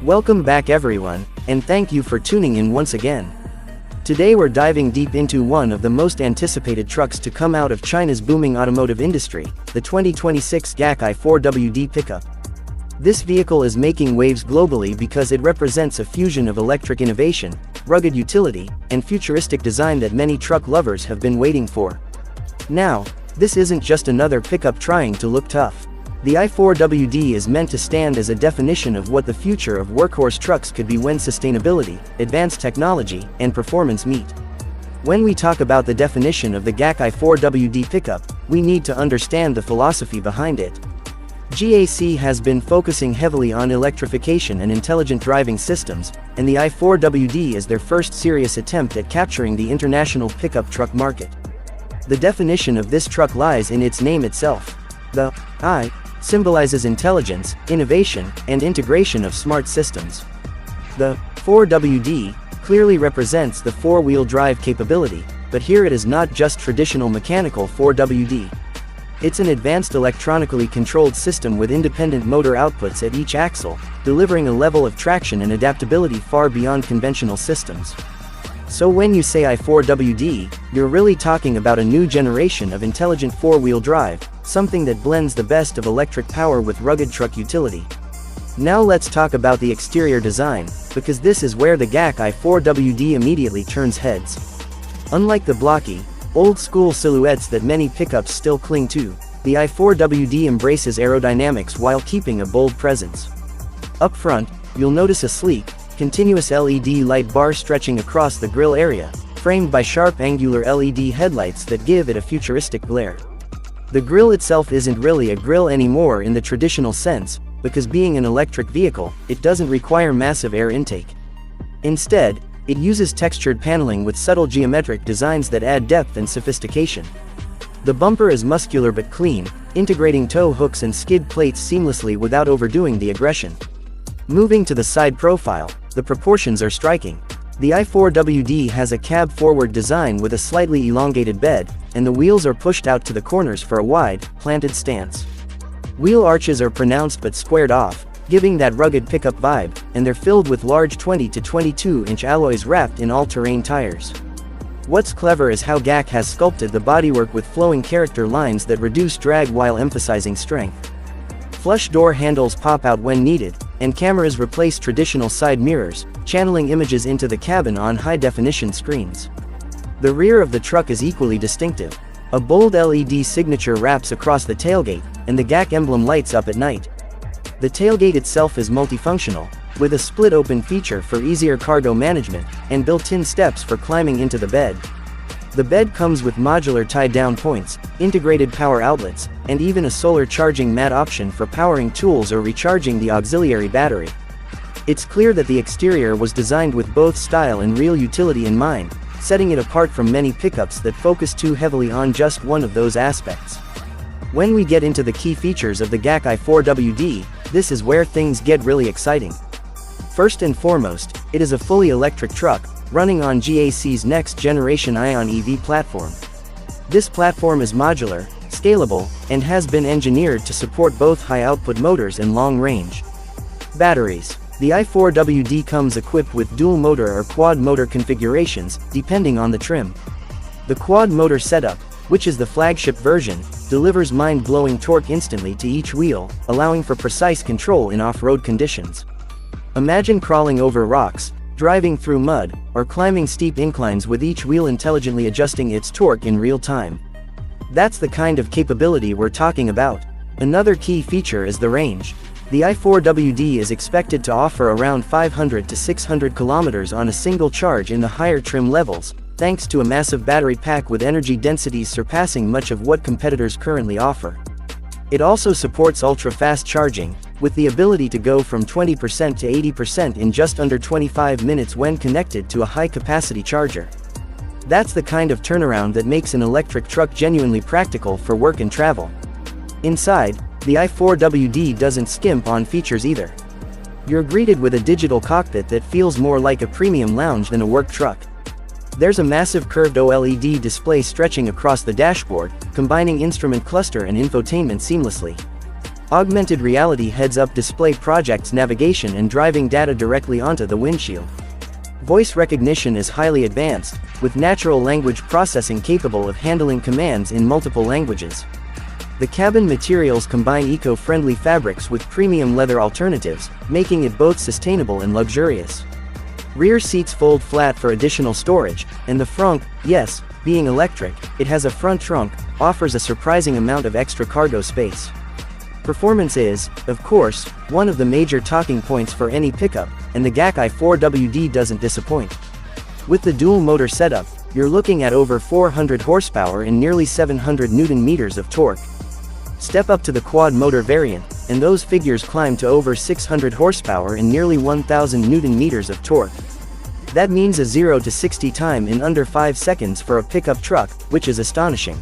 Welcome back everyone, and thank you for tuning in once again. Today we're diving deep into one of the most anticipated trucks to come out of China's booming automotive industry, the 2026 GAC i4WD pickup. This vehicle is making waves globally because it represents a fusion of electric innovation, rugged utility, and futuristic design that many truck lovers have been waiting for. Now, this isn't just another pickup trying to look tough. The i4WD is meant to stand as a definition of what the future of workhorse trucks could be when sustainability, advanced technology, and performance meet. When we talk about the definition of the GAC i4WD pickup, we need to understand the philosophy behind it. GAC has been focusing heavily on electrification and intelligent driving systems, and the i4WD is their first serious attempt at capturing the international pickup truck market. The definition of this truck lies in its name itself. The I symbolizes intelligence, innovation, and integration of smart systems. The 4WD clearly represents the four-wheel drive capability, but here it is not just traditional mechanical 4WD. It's an advanced electronically controlled system with independent motor outputs at each axle, delivering a level of traction and adaptability far beyond conventional systems. So when you say i4WD, you're really talking about a new generation of intelligent four-wheel drive, something that blends the best of electric power with rugged truck utility. Now let's talk about the exterior design, because this is where the GAC i4WD immediately turns heads. Unlike the blocky, old-school silhouettes that many pickups still cling to, the i4WD embraces aerodynamics while keeping a bold presence. Up front, you'll notice a sleek, continuous LED light bar stretching across the grille area, framed by sharp angular LED headlights that give it a futuristic glare. The grille itself isn't really a grille anymore in the traditional sense, because being an electric vehicle, it doesn't require massive air intake. Instead, it uses textured paneling with subtle geometric designs that add depth and sophistication. The bumper is muscular but clean, integrating tow hooks and skid plates seamlessly without overdoing the aggression. Moving to the side profile, the proportions are striking. The i4WD has a cab-forward design with a slightly elongated bed, and the wheels are pushed out to the corners for a wide, planted stance. Wheel arches are pronounced but squared off, giving that rugged pickup vibe, and they're filled with large 20 to 22-inch alloys wrapped in all-terrain tires. What's clever is how GAC has sculpted the bodywork with flowing character lines that reduce drag while emphasizing strength. Flush door handles pop out when needed, and cameras replace traditional side mirrors, channeling images into the cabin on high-definition screens. The rear of the truck is equally distinctive. A bold LED signature wraps across the tailgate, and the GAC emblem lights up at night. The tailgate itself is multifunctional, with a split-open feature for easier cargo management, and built-in steps for climbing into the bed. The bed comes with modular tie-down points, integrated power outlets, and even a solar charging mat option for powering tools or recharging the auxiliary battery. It's clear that the exterior was designed with both style and real utility in mind, setting it apart from many pickups that focus too heavily on just one of those aspects. When we get into the key features of the GAC i4WD, this is where things get really exciting. First and foremost, it is a fully electric truck, running on GAC's next-generation Ion EV platform. This platform is modular, scalable, and has been engineered to support both high-output motors and long-range batteries. The i4WD comes equipped with dual-motor or quad-motor configurations, depending on the trim. The quad-motor setup, which is the flagship version, delivers mind-blowing torque instantly to each wheel, allowing for precise control in off-road conditions. Imagine crawling over rocks, driving through mud, or climbing steep inclines with each wheel intelligently adjusting its torque in real time. That's the kind of capability we're talking about. Another key feature is the range. The i4WD is expected to offer around 500 to 600 kilometers on a single charge in the higher trim levels, thanks to a massive battery pack with energy densities surpassing much of what competitors currently offer. It also supports ultra-fast charging, with the ability to go from 20% to 80% in just under 25 minutes when connected to a high-capacity charger. That's the kind of turnaround that makes an electric truck genuinely practical for work and travel. Inside, the i4WD doesn't skimp on features either. You're greeted with a digital cockpit that feels more like a premium lounge than a work truck. There's a massive curved OLED display stretching across the dashboard, combining instrument cluster and infotainment seamlessly. Augmented reality heads-up display projects navigation and driving data directly onto the windshield. Voice recognition is highly advanced, with natural language processing capable of handling commands in multiple languages. The cabin materials combine eco-friendly fabrics with premium leather alternatives, making it both sustainable and luxurious. Rear seats fold flat for additional storage, and the frunk, yes, being electric, it has a front trunk, offers a surprising amount of extra cargo space. Performance is, of course, one of the major talking points for any pickup, and the GAC i4WD doesn't disappoint. With the dual-motor setup, you're looking at over 400 horsepower and nearly 700 Nm of torque. Step up to the quad-motor variant, and those figures climb to over 600 horsepower and nearly 1000 Nm of torque. That means a 0 to 60 time in under 5 seconds for a pickup truck, which is astonishing.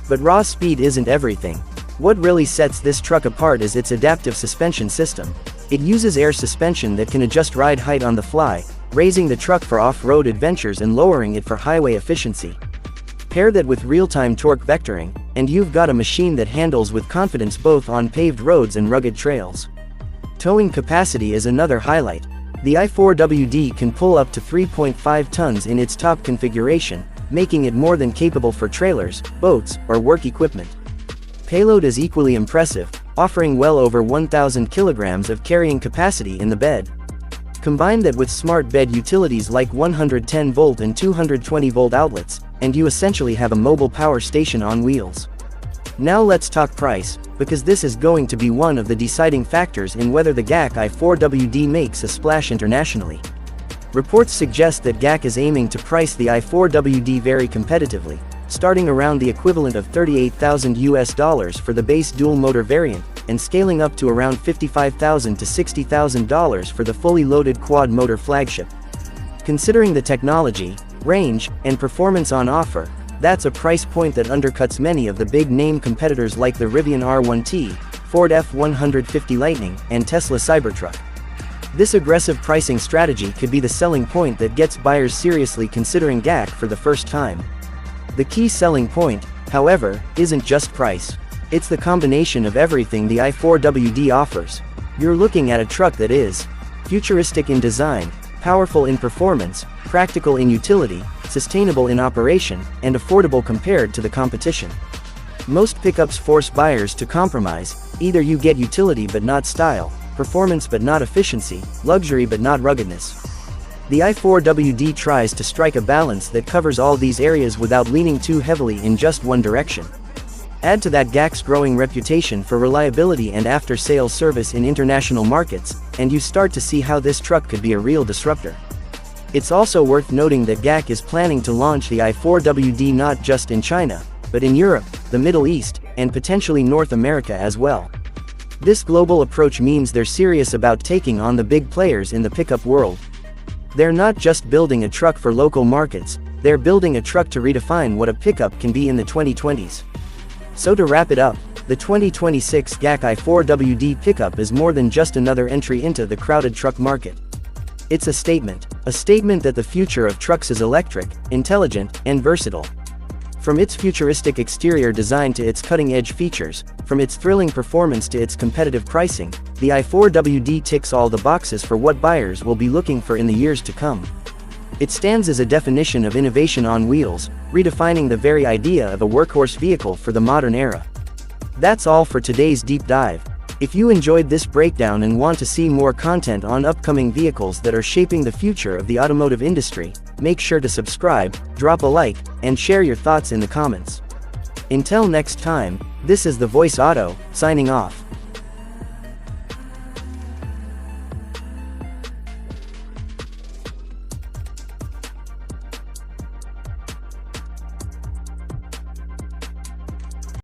But raw speed isn't everything. What really sets this truck apart is its adaptive suspension system. It uses air suspension that can adjust ride height on the fly, raising the truck for off-road adventures and lowering it for highway efficiency. Pair that with real-time torque vectoring, and you've got a machine that handles with confidence both on paved roads and rugged trails. Towing capacity is another highlight. The i4WD can pull up to 3.5 tons in its top configuration, making it more than capable for trailers, boats, or work equipment. Payload is equally impressive, offering well over 1,000 kilograms of carrying capacity in the bed. Combine that with smart bed utilities like 110-volt and 220-volt outlets, and you essentially have a mobile power station on wheels. Now let's talk price, because this is going to be one of the deciding factors in whether the GAC i4WD makes a splash internationally. Reports suggest that GAC is aiming to price the i4WD very competitively, starting around the equivalent of $38,000 for the base dual-motor variant, and scaling up to around $55,000 to $60,000 for the fully loaded quad-motor flagship. Considering the technology, range, and performance on offer, that's a price point that undercuts many of the big-name competitors like the Rivian R1T, Ford F-150 Lightning, and Tesla Cybertruck. This aggressive pricing strategy could be the selling point that gets buyers seriously considering GAC for the first time. The key selling point, however, isn't just price. It's the combination of everything the i4WD offers. You're looking at a truck that is futuristic in design, powerful in performance, practical in utility, sustainable in operation, and affordable compared to the competition. Most pickups force buyers to compromise. Either you get utility but not style, performance but not efficiency, luxury but not ruggedness. The i4WD tries to strike a balance that covers all these areas without leaning too heavily in just one direction. Add to that GAC's growing reputation for reliability and after-sales service in international markets, and you start to see how this truck could be a real disruptor. It's also worth noting that GAC is planning to launch the i4WD not just in China, but in Europe, the Middle East, and potentially North America as well. This global approach means they're serious about taking on the big players in the pickup world. They're not just building a truck for local markets, they're building a truck to redefine what a pickup can be in the 2020s. So to wrap it up, the 2026 GAC i4WD pickup is more than just another entry into the crowded truck market. It's a statement that the future of trucks is electric, intelligent, and versatile. From its futuristic exterior design to its cutting-edge features, from its thrilling performance to its competitive pricing, the i4WD ticks all the boxes for what buyers will be looking for in the years to come. It stands as a definition of innovation on wheels, redefining the very idea of a workhorse vehicle for the modern era. That's all for today's deep dive. If you enjoyed this breakdown and want to see more content on upcoming vehicles that are shaping the future of the automotive industry, make sure to subscribe, drop a like, and share your thoughts in the comments. Until next time, this is The Voice Auto, signing off.